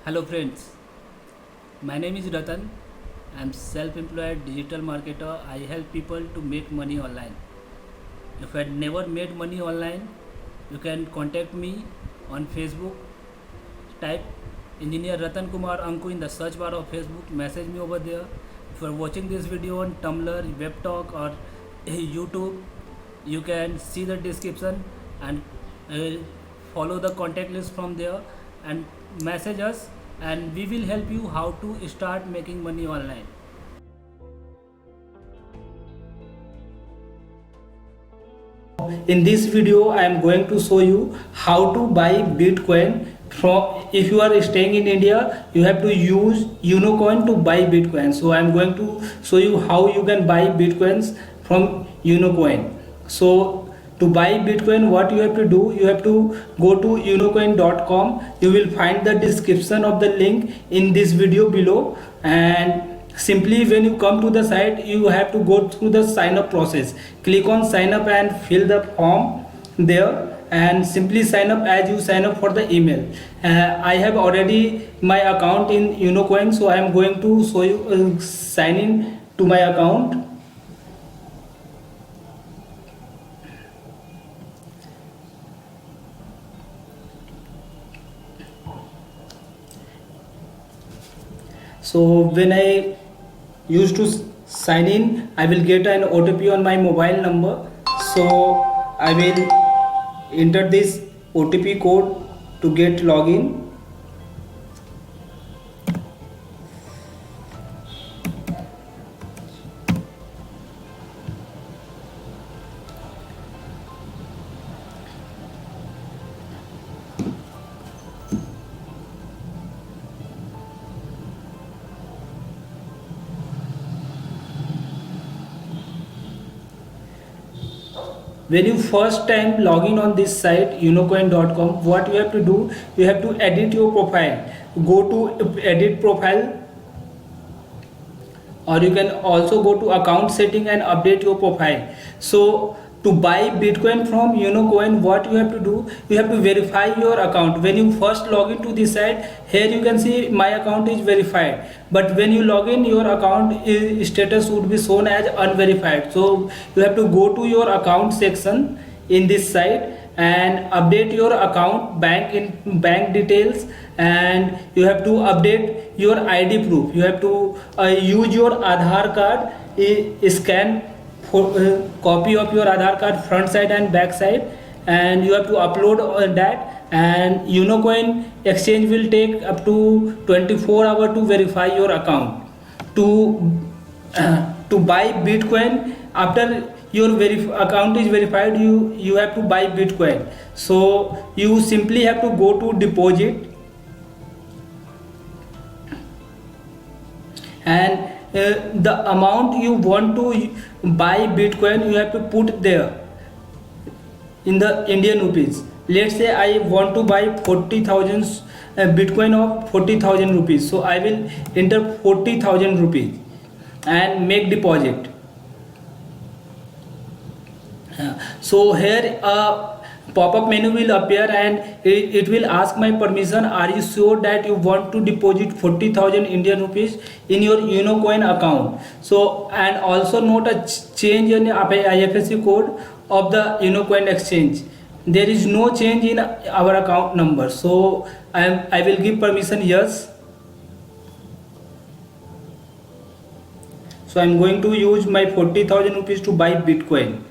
Hello friends, my name is Ratan. I am self-employed digital marketer. I help people to make money online. If you had never made money online, you can contact me on Facebook. Type Engineer Ratan Kumar Anku in the search bar of Facebook. Message me over there. If you are watching this video on Tumblr, WebTalk or YouTube, you can see the description and uh, follow the contact list from there and message us, and we will help you how to start making money online. In this video I am going to show you how to buy Bitcoin from. If you are staying in India, you have to use Unocoin to buy Bitcoin. So I am going to show you how you can buy Bitcoins from Unocoin. So to buy Bitcoin, what you have to do, you have to go to unocoin.com. You will find the description of the link in this video below, and simply when you come to the site, you have to go through the sign up process. Click on sign up and fill the form there, and simply sign up as you sign up for the email. I have already my account in Unocoin, so I am going to show you sign in to my account. So when I used to sign in, I will get an OTP on my mobile number. So I will enter this OTP code to get login. When you first time log in on this site unocoin.com, what you have to do, you have to edit your profile. Go to edit profile, or you can also go to account setting and update your profile. So to buy Bitcoin from Unocoin, what you have to do, you have to verify your account. When you first log into this site, here you can see my account is verified, but when you log in, your account status would be shown as unverified. So you have to go to your account section in this site and update your account bank details, and you have to update your ID proof. You have to use your Aadhaar card, scan copy of your Aadhaar card front side and back side, and you have to upload that, and Unocoin exchange will take up to 24 hours to verify your account. To buy Bitcoin, after your account is verified, you have to buy Bitcoin. So you simply have to go to deposit, and the amount you want to buy Bitcoin, you have to put there in the Indian rupees. Let's say I want to buy 40,000 Bitcoin of 40,000 rupees. So I will enter 40,000 rupees and make deposit. So here a pop-up menu will appear, and it will ask my permission. Are you sure that you want to deposit 40,000 Indian rupees in your Unocoin account? So, and also note a change in IFSC code of the Unocoin exchange. There is no change in our account number. So I will give permission yes. So I am going to use my 40,000 rupees to buy Bitcoin.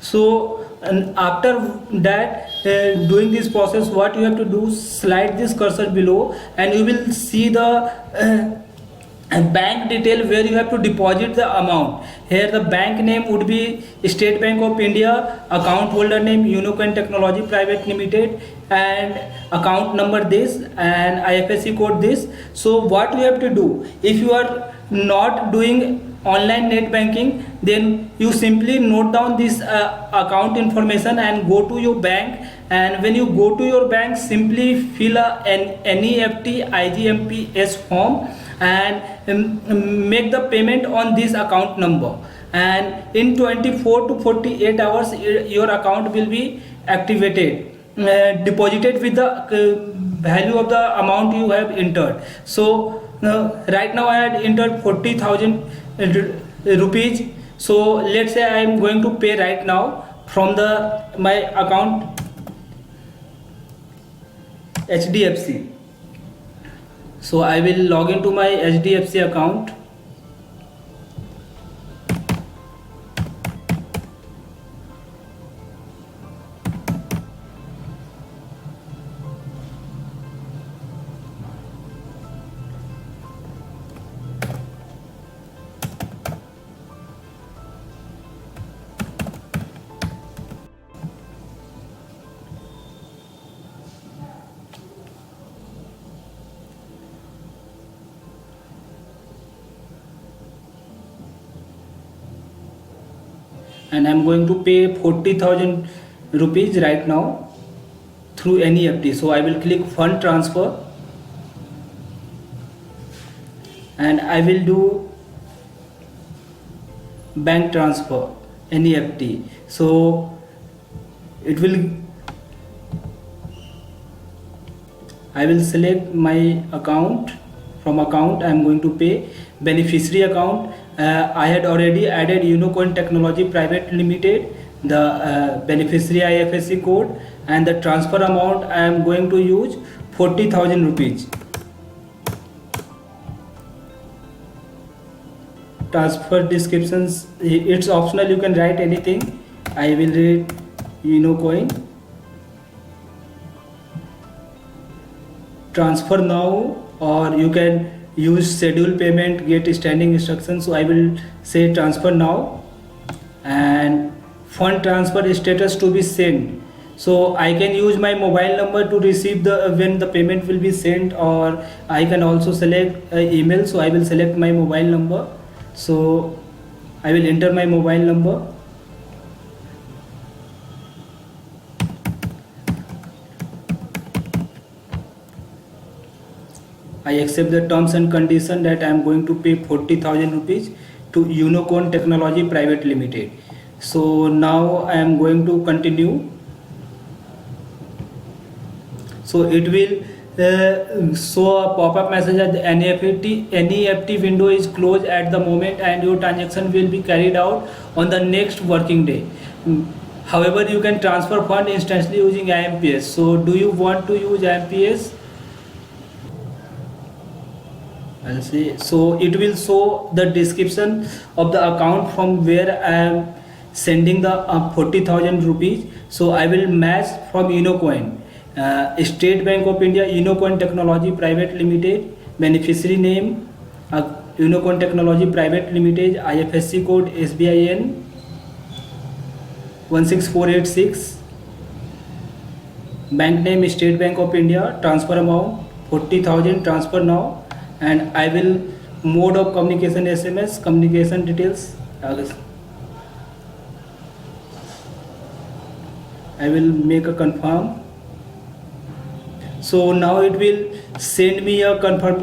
So, and after that, doing this process, what you have to do, slide this cursor below, and you will see the bank detail where you have to deposit the amount. Here the bank name would be State Bank of India, account holder name Unocoin Technology Private Limited, and account number this, and IFSC code this. So what you have to do, if you are not doing online net banking, then you simply note down this account information and go to your bank, and when you go to your bank, simply fill an NEFT IGMPS form and make the payment on this account number, and in 24 to 48 hours your account will be activated. deposited with the value of the amount you have entered. So right now I had entered 40,000 rupees. So let's say I am going to pay right now from the my account HDFC. So I will log into my HDFC account. And I'm going to pay 40,000 rupees right now through NEFT. So I will click fund transfer and I will do bank transfer NEFT. So it will, I will select my account. From account I am going to pay beneficiary account. I had already added Unicoin Technology Private Limited, the beneficiary IFSC code, and the transfer amount I am going to use 40,000 rupees. Transfer descriptions, it's optional, you can write anything. I will read Unicoin. Transfer now, or you can use schedule payment, get standing instructions. So I will say transfer now, and fund transfer status to be sent. So I can use my mobile number to receive the when the payment will be sent, or I can also select email. So I will select my mobile number. So I will enter my mobile number. I accept the terms and condition that I am going to pay 40,000 rupees to Unicoin Technology Private Limited. So now I am going to continue. So it will show a pop-up message that the NEFT window is closed at the moment and your transaction will be carried out on the next working day. However, you can transfer fund instantly using IMPS. So do you want to use IMPS? I'll say, so it will show the description of the account from where I am sending the 40,000 rupees. So I will match from Unicoin, State Bank of India, Unicoin Technology Private Limited, beneficiary name, Unicoin Technology Private Limited, IFSC code SBIN 16486, bank name State Bank of India, transfer amount 40,000, transfer now. And I will mode of communication SMS, communication details. I will make a confirm. So now it will send me a confirm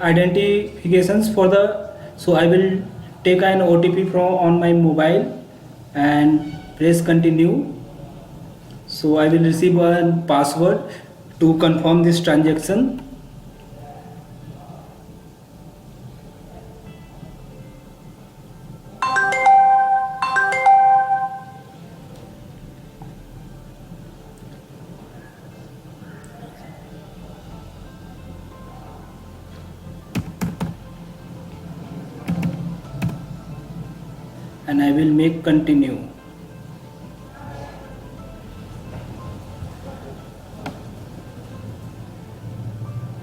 identifications for the. So I will take an OTP from on my mobile and press continue. So I will receive a password to confirm this transaction. And I will make continue.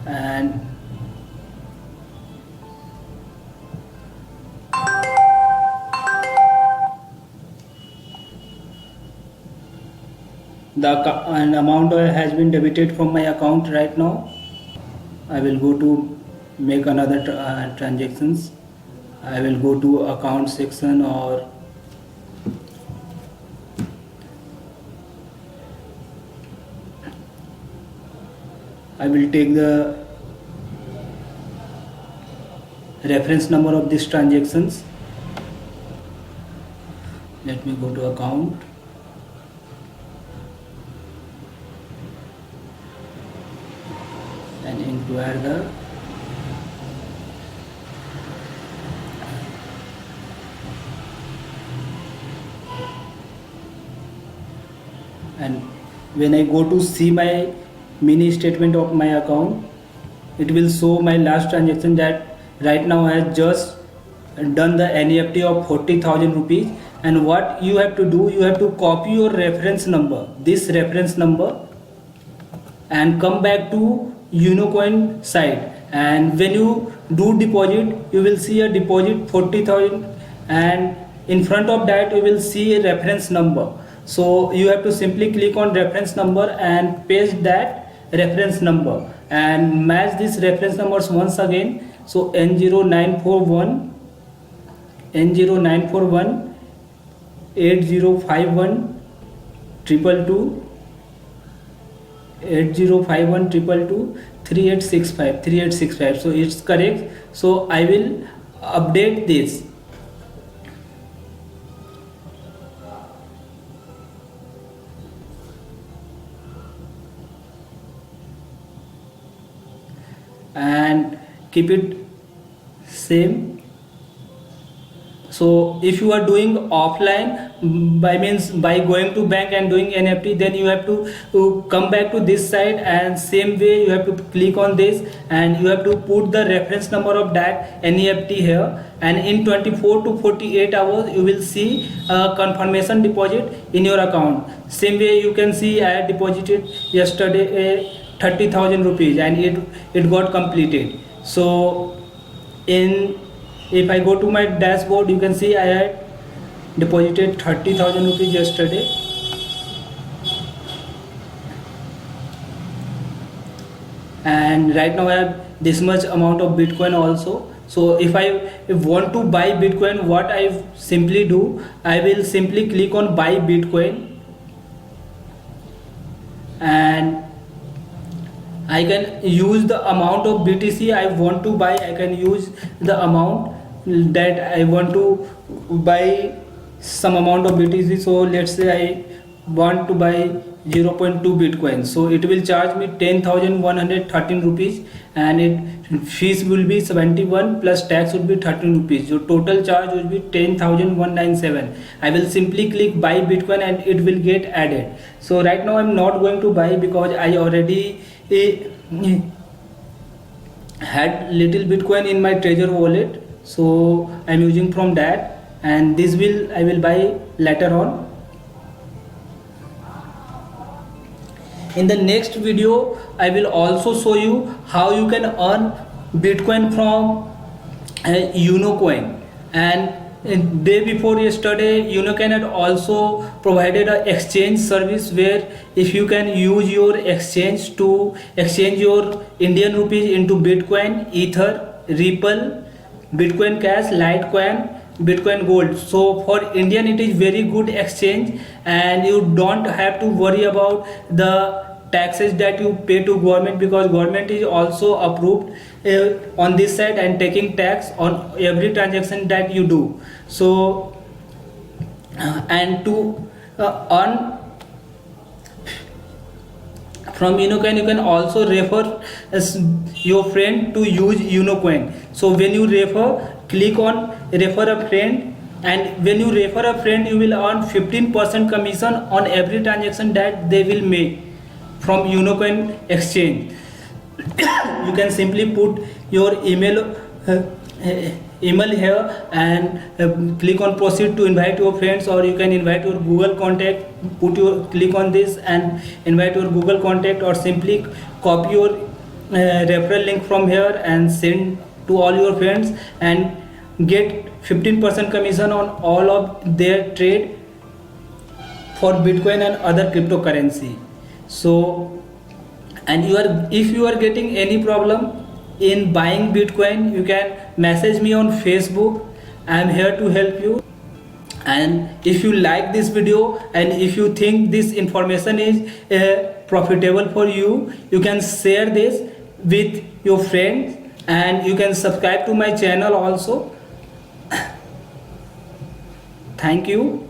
And an amount has been debited from my account right now. I will go to make another transactions. I will go to account section, or I will take the reference number of these transactions. Let me go to account. to add the and when I go to see my mini statement of my account, it will show my last transaction that right now I have just done the NEFT of 40,000 rupees. And what you have to do, you have to copy your reference number, this reference number, and come back to Unocoin site. And when you do deposit, you will see a deposit 40,000, and in front of that you will see a reference number. So you have to simply click on reference number and paste that reference number and match these reference numbers once again. So N0941 8051 222 8051 222 3865. So it's correct. So I will update this. And keep it same. So if you are doing offline, by going to bank and doing NEFT, then you have to come back to this side, and same way you have to click on this and you have to put the reference number of that NEFT here, and in 24 to 48 hours you will see a confirmation deposit in your account. Same way you can see I had deposited yesterday 30,000 rupees and it got completed. So if I go to my dashboard, you can see I had deposited 30,000 rupees yesterday. And right now I have this much amount of Bitcoin also. So if I want to buy Bitcoin, what I simply do, I will simply click on buy Bitcoin, and I can use the amount of BTC I want to buy. I can use the amount that I want to buy some amount of BTC. So let's say I want to buy 0.2 Bitcoin. So it will charge me 10,113 rupees, and fees will be 71 plus tax would be 13 rupees. So total charge will be 10,197. I will simply click buy Bitcoin and it will get added. So right now I'm not going to buy because I already had little Bitcoin in my Trezor wallet, so I'm using from that, and this I will buy later on. In the next video I will also show you how you can earn Bitcoin from Unocoin. And day before yesterday, Unocoin had also provided an exchange service where if you can use your exchange to exchange your Indian rupees into Bitcoin, Ether, Ripple, Bitcoin Cash, Litecoin, Bitcoin Gold. So for Indian it is very good exchange, and you don't have to worry about the taxes that you pay to government, because government is also approved on this side and taking tax on every transaction that you do. So and to earn from Unocoin, you can also refer your friend to use Unocoin. So when you refer, click on refer a friend, and when you refer a friend, you will earn 15% commission on every transaction that they will make from Unocoin exchange. You can simply put your email here and click on proceed to invite your friends, or you can invite your Google contact. Click on this and invite your Google contact, or simply copy your referral link from here and send to all your friends and get 15% commission on all of their trade for Bitcoin and other cryptocurrency. So, and if you are getting any problem in buying Bitcoin, you can message me on Facebook. I am here to help you. And if you like this video and if you think this information is profitable for you, you can share this with your friends, and you can subscribe to my channel also. Thank you.